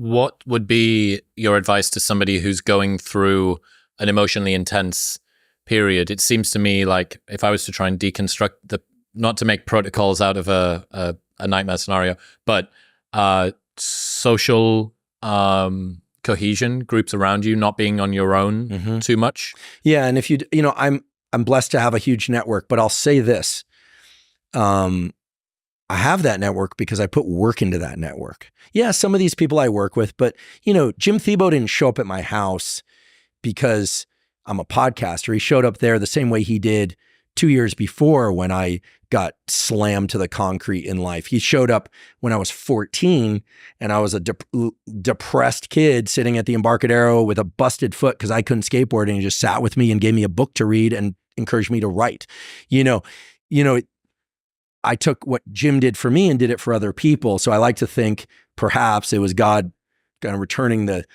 what would be your advice to somebody who's going through an emotionally intense period? It seems to me like if I was to try and deconstruct not to make protocols out of a nightmare scenario, but social cohesion, groups around you, not being on your own too much. Yeah, and if I'm blessed to have a huge network, but I'll say this. I have that network because I put work into that network. Yeah, some of these people I work with, but Jim Thiebaud didn't show up at my house because I'm a podcaster. He showed up there the same way he did 2 years before when I got slammed to the concrete in life. He showed up when I was 14 and I was a depressed kid sitting at the Embarcadero with a busted foot because I couldn't skateboard, and he just sat with me and gave me a book to read and encouraged me to write. I took what Jim did for me and did it for other people. So I like to think perhaps it was God kind of returning the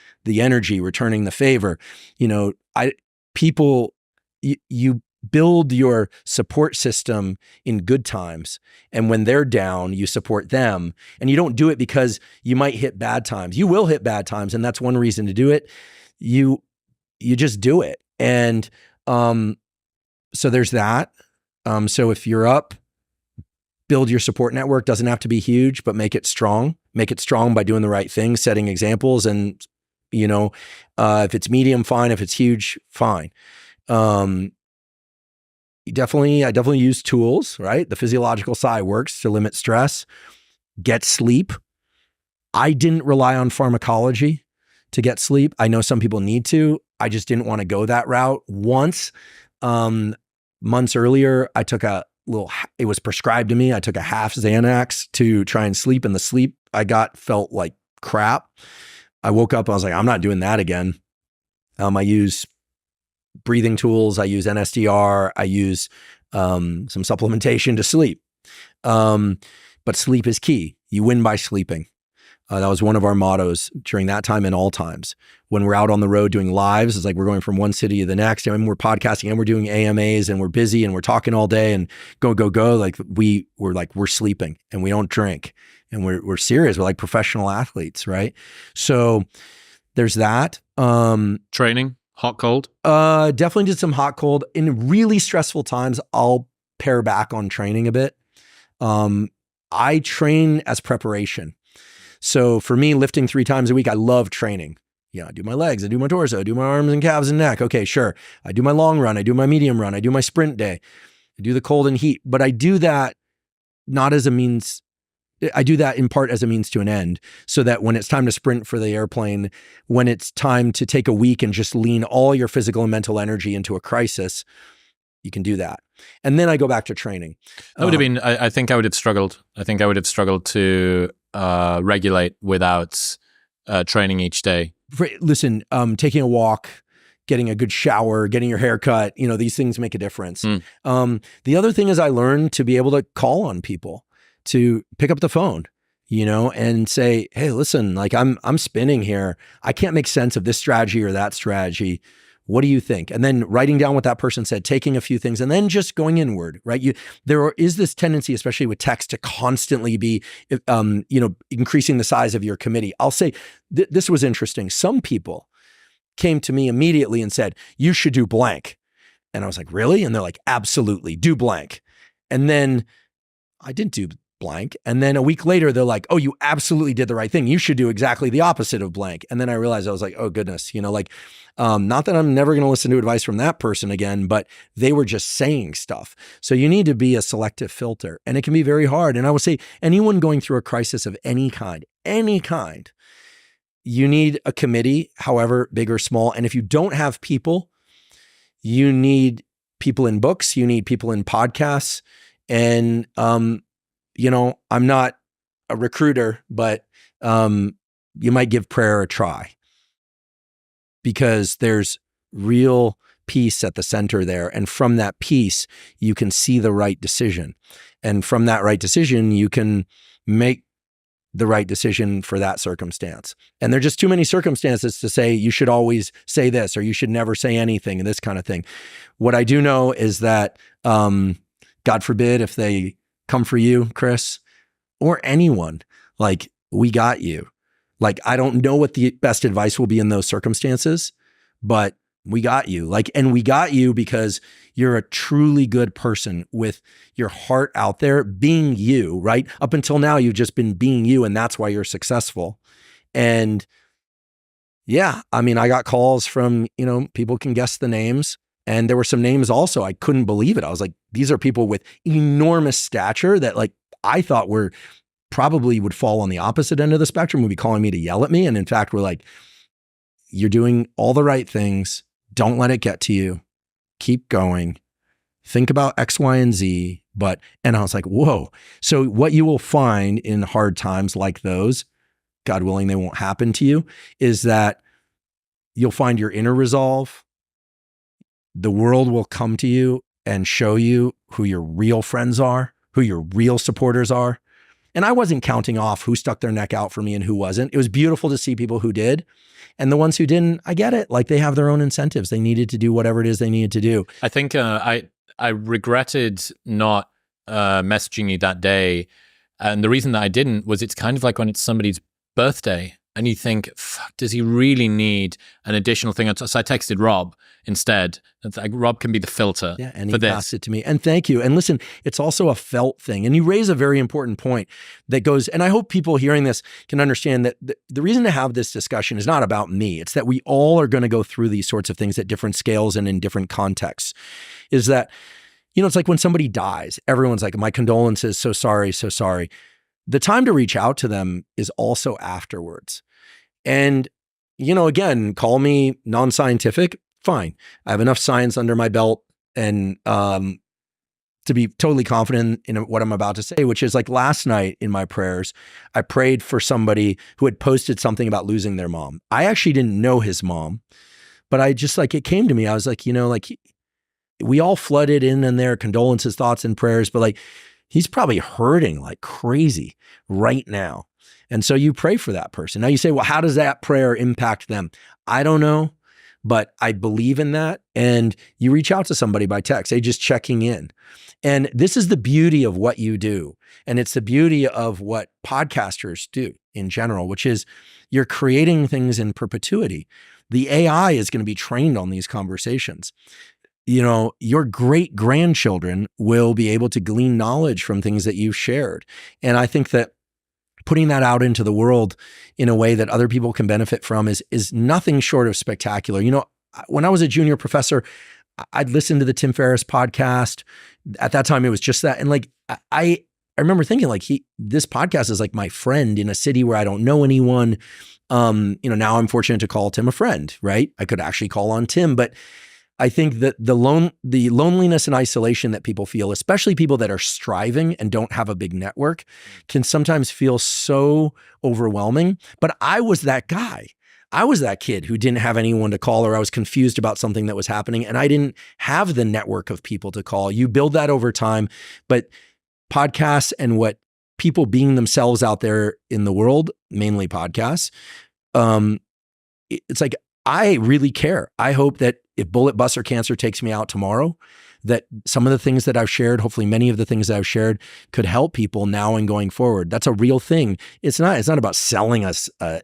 energy, returning the favor. You build your support system in good times. And when they're down, you support them. And you don't do it because you might hit bad times. You will hit bad times. And that's one reason to do it. You just do it. And so there's that. So if you're up, build your support network. Doesn't have to be huge, but make it strong. Make it strong by doing the right things, setting examples. And, if it's medium, fine. If it's huge, fine. I definitely use tools, right? The physiological side works to limit stress. Get sleep. I didn't rely on pharmacology to get sleep. I know some people need to. I just didn't want to go that route. Once, months earlier, I took it was prescribed to me. I took a half Xanax to try and sleep, and the sleep I got felt like crap. I woke up and I was like, I'm not doing that again. I use breathing tools. I use NSDR. I use some supplementation to sleep. But sleep is key. You win by sleeping. That was one of our mottos during that time and all times. When we're out on the road doing lives, it's like we're going from one city to the next, and we're podcasting and we're doing AMAs and we're busy and we're talking all day and go. Like we're sleeping and we don't drink and we're serious. We're like professional athletes, right? So there's that. Training, hot, cold? Definitely did some hot, cold. In really stressful times, I'll pare back on training a bit. I train as preparation. So for me, lifting 3 times a week, I love training. Yeah, I do my legs, I do my torso, I do my arms and calves and neck. Okay, sure. I do my long run, I do my medium run, I do my sprint day, I do the cold and heat. But I do that not as a means, I do that in part as a means to an end, so that when it's time to sprint for the airplane, when it's time to take a week and just lean all your physical and mental energy into a crisis, you can do that. And then I go back to training. That would have been, I think I would have struggled. I think I would have struggled to regulate without training each day. Listen, taking a walk, getting a good shower, getting your hair cut, these things make a difference. The other thing is I learned to be able to call on people, to pick up the phone, and say, hey, listen, like I'm spinning here. I can't make sense of this strategy or that strategy. What do you think? And then writing down what that person said, taking a few things, and then just going inward, right? There is this tendency, especially with text, to constantly be, increasing the size of your committee. I'll say this was interesting. Some people came to me immediately and said, you should do blank. And I was like, really? And they're like, absolutely, do blank. And then I didn't do blank. And then a week later, they're like, oh, you absolutely did the right thing. You should do exactly the opposite of blank. And then I realized, I was like, oh goodness, not that I'm never going to listen to advice from that person again, but they were just saying stuff. So you need to be a selective filter, and it can be very hard. And I would say anyone going through a crisis of any kind, you need a committee, however big or small. And if you don't have people, you need people in books, you need people in podcasts. And, I'm not a recruiter, but you might give prayer a try, because there's real peace at the center there. And from that peace, you can see the right decision. And from that right decision, you can make the right decision for that circumstance. And there are just too many circumstances to say you should always say this, or you should never say anything, and this kind of thing. What I do know is that, God forbid, if they come for you, Chris, or anyone, like, we got you. Like, I don't know what the best advice will be in those circumstances, but we got you. Like, and we got you because you're a truly good person with your heart out there being you, right? Up until now, you've just been being you, and that's why you're successful. And yeah, I mean, I got calls from, people can guess the names. And there were some names also, I couldn't believe it. I was like, these are people with enormous stature that like I thought were probably would fall on the opposite end of the spectrum, would be calling me to yell at me. And in fact, we're like, you're doing all the right things. Don't let it get to you. Keep going. Think about X, Y, and Z. And I was like, whoa. So what you will find in hard times like those, God willing, they won't happen to you, is that you'll find your inner resolve. The world will come to you and show you who your real friends are, who your real supporters are. And I wasn't counting off who stuck their neck out for me and who wasn't. It was beautiful to see people who did. And the ones who didn't, I get it. Like, they have their own incentives. They needed to do whatever it is they needed to do. I think I regretted not messaging you that day. And the reason that I didn't was it's kind of like when it's somebody's birthday and you think, fuck, does he really need an additional thing? So I texted Rob instead. It's like, Rob can be the filter and for he passed it to me. And thank you. And listen, it's also a felt thing. And you raise a very important point that goes, and I hope people hearing this can understand that the reason to have this discussion is not about me. It's that we all are going to go through these sorts of things at different scales and in different contexts. Is that, it's like when somebody dies, everyone's like, my condolences, so sorry, so sorry. The time to reach out to them is also afterwards. And, again, call me non-scientific, fine. I have enough science under my belt and to be totally confident in what I'm about to say, which is like last night in my prayers, I prayed for somebody who had posted something about losing their mom. I actually didn't know his mom, but I just it came to me. I was like, we all flooded in their condolences, thoughts, and prayers, but he's probably hurting like crazy right now. And so you pray for that person. Now you say, well, how does that prayer impact them? I don't know, but I believe in that. And you reach out to somebody by text, just checking in. And this is the beauty of what you do. And it's the beauty of what podcasters do in general, which is you're creating things in perpetuity. The AI is going to be trained on these conversations. Your great grandchildren will be able to glean knowledge from things that you've shared. And I think that putting that out into the world in a way that other people can benefit from is nothing short of spectacular. When I was a junior professor, I'd listen to the Tim Ferriss podcast. At that time, it was just that. And I remember thinking this podcast is like my friend in a city where I don't know anyone. Now I'm fortunate to call Tim a friend, right? I could actually call on Tim, but I think that the loneliness and isolation that people feel, especially people that are striving and don't have a big network, can sometimes feel so overwhelming. But I was that guy. I was that kid who didn't have anyone to call, or I was confused about something that was happening, and I didn't have the network of people to call. You build that over time, but podcasts and what people being themselves out there in the world, mainly podcasts, it's like, I really care. I hope that if bullet bust or cancer takes me out tomorrow, that some of the things that I've shared, hopefully many of the things that I've shared, could help people now and going forward. That's a real thing. It's not about selling us an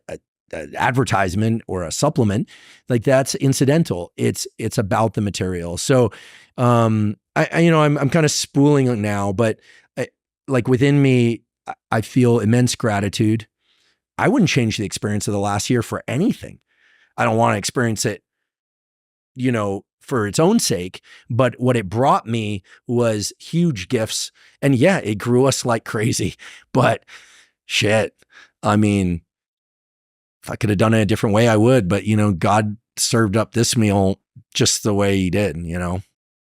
advertisement or a supplement. That's incidental. It's about the material. So I'm kind of spooling now, but within me, I feel immense gratitude. I wouldn't change the experience of the last year for anything. I don't want to experience it, for its own sake, but what it brought me was huge gifts. And yeah, it grew us like crazy, but shit, I mean, if I could have done it a different way, I would, but God served up this meal just the way he did,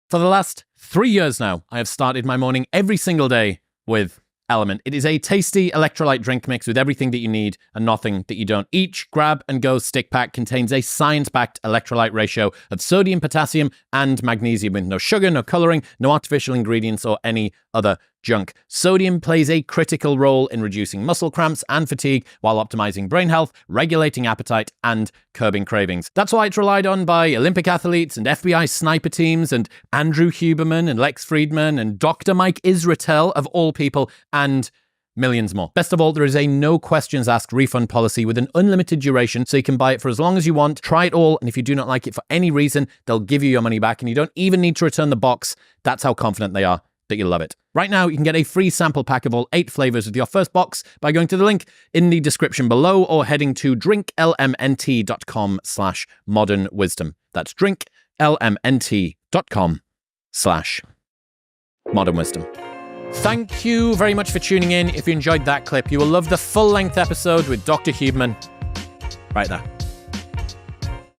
For the last 3 years now, I have started my morning every single day with Element. It is a tasty electrolyte drink mix with everything that you need and nothing that you don't. Each grab-and-go stick pack contains a science-backed electrolyte ratio of sodium, potassium, and magnesium with no sugar, no coloring, no artificial ingredients, or any other junk. Sodium plays a critical role in reducing muscle cramps and fatigue while optimizing brain health, regulating appetite, and curbing cravings. That's why it's relied on by Olympic athletes and FBI sniper teams and Andrew Huberman and Lex Friedman and Dr. Mike Israetel, of all people, and millions more. Best of all, there is a no questions asked refund policy with an unlimited duration, so you can buy it for as long as you want. Try it all, and if you do not like it for any reason, they'll give you your money back, and you don't even need to return the box. That's how confident they are that you'll love it. Right now, you can get a free sample pack of all 8 flavors with your first box by going to the link in the description below or heading to drinklmnt.com/modernwisdom. That's drinklmnt.com/modernwisdom. Thank you very much for tuning in. If you enjoyed that clip, you will love the full-length episode with Dr. Huberman right there.